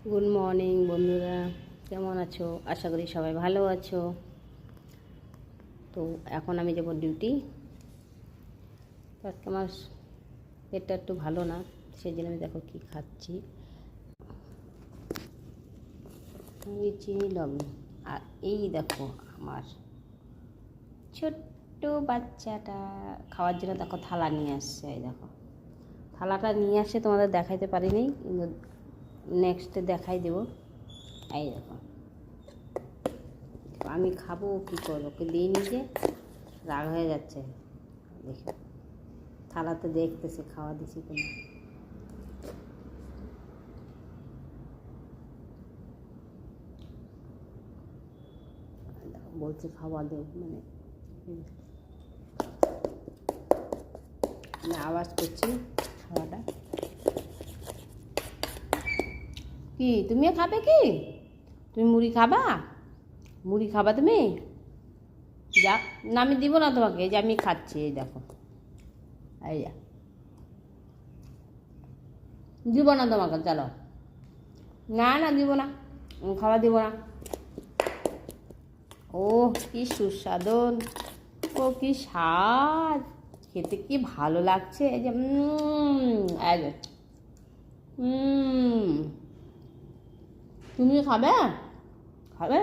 Good morning বন্ধুরা, কেমন আছো? আশা করি সবাই ভালো আছো। তো এখন আমি যাব ডিউটি। তো আজকে আমার পেটটা একটু ভালো না, সেই জন্য আমি দেখো কী খাচ্ছি। চিনি লবণ। আর এই দেখো আমার ছোট্ট বাচ্চাটা খাওয়ার জন্য দেখো থালা নিয়ে আসছে। এই দেখো থালাটা নিয়ে আসে, তোমাদের দেখাইতে পারিনি, কিন্তু নেক্সটে দেখাই দেবো। এই দেখো আমি খাবো, কী করবো, ওকে দিই নিজে রাগ হয়ে যাচ্ছে। দেখি থালাতে দেখতেছে খাওয়া দিছি কিনা। বলছে খাওয়া দেব, মানে আওয়াজ করছি খাওয়াটা। কি তুমিও খাবে? কি তুমি মুড়ি খাবা? মুড়ি খাবা তুমি? যা না, আমি দিব না তোমাকে, এই যে আমি খাচ্ছি। এই দেখো, এই যা দিব না তোমাকে, চলো। না না, দিব না, খাওয়া দিব না। ও কি সুস্বাদন, ও কি স্বাদ, খেতে কি ভালো লাগছে। এই যে তুমি খাবে? খাবে?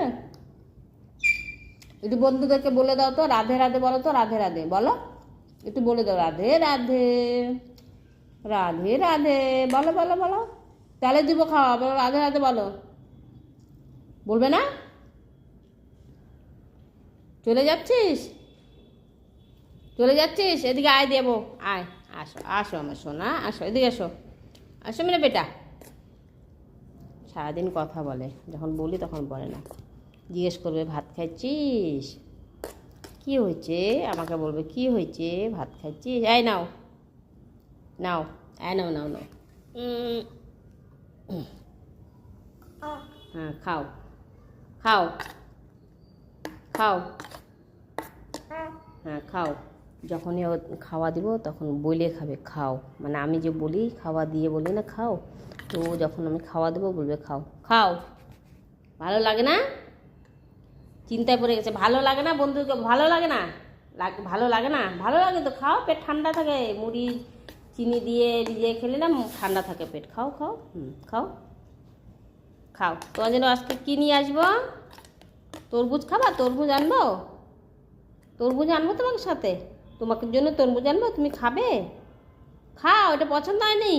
একটু বন্ধুদেরকে বলে দাও তো, রাধে রাধে বলো তো, রাধে রাধে বলো, একটু বলে দাও, রাধে রাধে, রাধে রাধে বলো বলো বলো, তাহলে দিব খাওয়া। বলো রাধে রাধে বলো। বলবে না? চলে যাচ্ছিস? চলে যাচ্ছিস? এদিকে আয়, দেবো, আয়। আসো আসো আমার সোনা, আসো এদিকে, আসো আসো মেরে বেটা। সারাদিন কথা বলে, যখন বলি তখন বলে না। জিজ্ঞেস করবে ভাত খাচ্ছিস? কি হয়েছে আমাকে বলবে, কি হয়েছে, ভাত খাচ্ছিস? এই নাও নাও, এই নাও নাও নাও। হ্যাঁ খাও খাও খাও, হ্যাঁ খাও। যখনই ও খাওয়া দিব তখন বলে খাবে খাও, মানে আমি যে বলি খাওয়া দিয়ে বলি না খাও, তো যখন আমি খাওয়া দেবো বলবে খাও খাও। ভালো লাগে না? চিন্তায় পড়ে গেছে, ভালো লাগে না বন্ধুকে? ভালো লাগে না? ভালো লাগে না? ভালো লাগে তো খাও, পেট ঠান্ডা থাকে। মুড়ি চিনি দিয়ে ভিজিয়ে খেলে না ঠান্ডা থাকে পেট। খাও খাও, খাও খাও। তোমার জন্য আজকে কী নিয়ে আসবো? তরমুজ খাবা? তরমুজ আনবো, তরমুজ আনবো তোমাকে সাথে, তোমাকে জন্য তরমুজ আনবো, তুমি খাবে? খাও, এটা পছন্দ হয়নি?